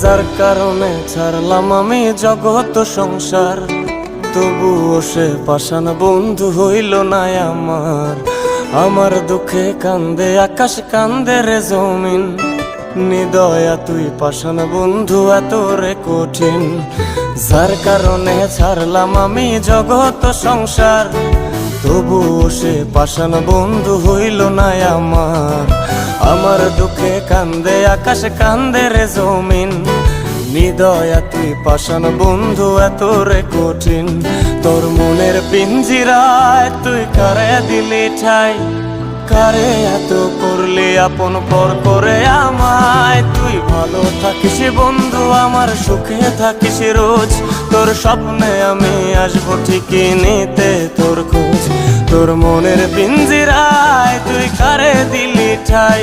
যার কারণে ছাড়লাম আমি জগৎ সংসার, তবুও সে পাষাণ বন্ধু হইল না আমার। আমার দুঃখে কান্দে আকাশ, কান্দে রে জমিন, নিদয়া তুই পাষাণ বন্ধু এত রে কঠিন। যার কারণে ছাড়লাম আমি জগৎ সংসার, তবুও সে পাষাণ বন্ধু হইল না আমার। আমার দুঃখে কান্দে আকাশ, কান্দে রে জমিন, নিদয়া তুই পাষাণ বন্ধু এত রে কঠিন। তোর মনের পিঞ্জিরায় তুই কারে দিলি ঠাই, কারে এত করলি আপন পর করে আমায়। তুই ভালো থাকিস বন্ধু, আমার সুখে থাকিস রোজ, তোর স্বপ্নে আমি আসবো ঠিকই নিতে তোর খোঁজ। তোর মনের পিঞ্জিরায় তুই কারে দিলি ঠাই,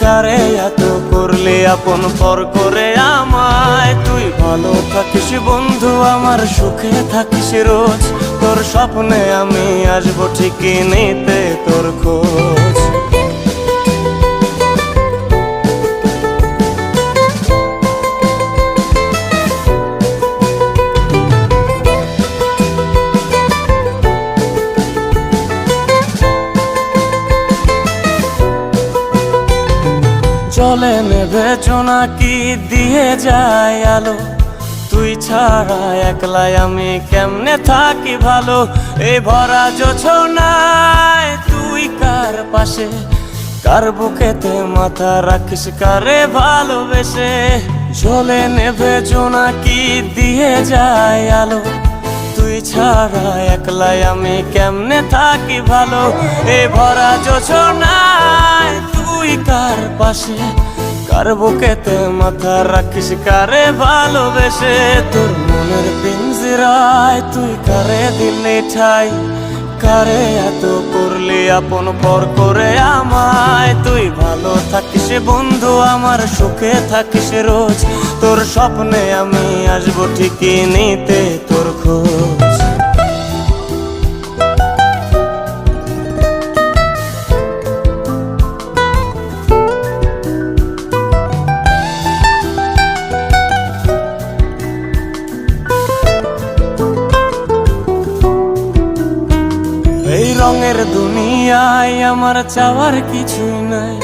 কারে এত করলি আপন পর করে আমায়। তুই ভালো থাকিস বন্ধু, আমার সুখে থাকিস রোজ, তোর স্বপ্নে আমি আসবো ঠিকই নিতে তোর খোঁজ। চলে নেবে জোনাকি দিয়ে যায় আলো, তুই ছাড়া একলাই আমি কেমনে থাকি ভালো। এই ভরা জোছনায় তুই কার পাশে, কার বুকেতে মাথা রাখিস কারে ভালোবেসে। চলে নেবে জোনাকি দিয়ে যায় আলো, তুই ছাড়া একলাই আমি কেমনে থাকি ভালো। এই ভরা জোছনায় তুই কার পাশে, কার বুকেতে মাথা রাখিস কারে ভালোবেসে। তোর মনের পিঞ্জিরায় তুই কারে দিলি ঠাই, কারে এত করলি আপন পর করে আমায়। তুই ভালো থাকিস বন্ধু, আমার সুখে থাকিস রোজ, তোর স্বপ্নে আমি আসবো ঠিকই নিতে তোর খোঁজ। এই রঙের দুনিয়ায় আমার চাওয়ার কিছুই নাই,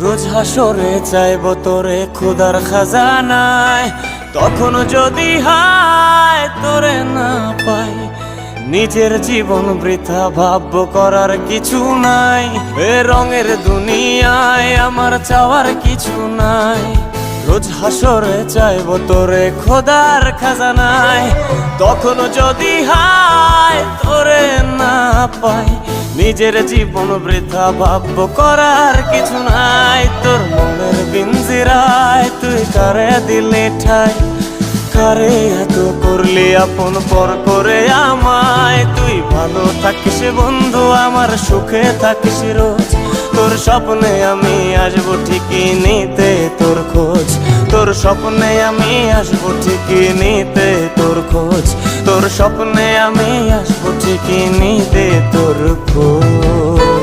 রোজ হাসরে চাইব তোরে খোদার খাজানায়। তখন যদি হায় তোরে না পাই, নিজের জীবন বৃথা ভাববো করার কিছু নাই। এ রঙের দুনিয়ায় আমার চাওয়ার কিছু নাই, রোজ হাসরে চাইব তোরে খোদার খাজানায়। তখন যদি হায় তোরে না পাই, নিজের জীবন বৃথা ভাববো করার কিছু নাই। তোর মনের পিঞ্জিরায় তুই কারে দিলি ঠাই, কারে এত করলি আপন পর করে আমায়। তুই ভালো থাকিস বন্ধু, আমার সুখে থাকিস রোজ, তোর স্বপ্নে আমি আসবো ঠিকই নিতে তোর খোঁজ। তোর স্বপ্নে আমি আসবো ঠিকই নিতে তোর খোঁজ, তোর স্বপ্নে আমি আসবো ঠিকই নিতে তোর খোঁজ।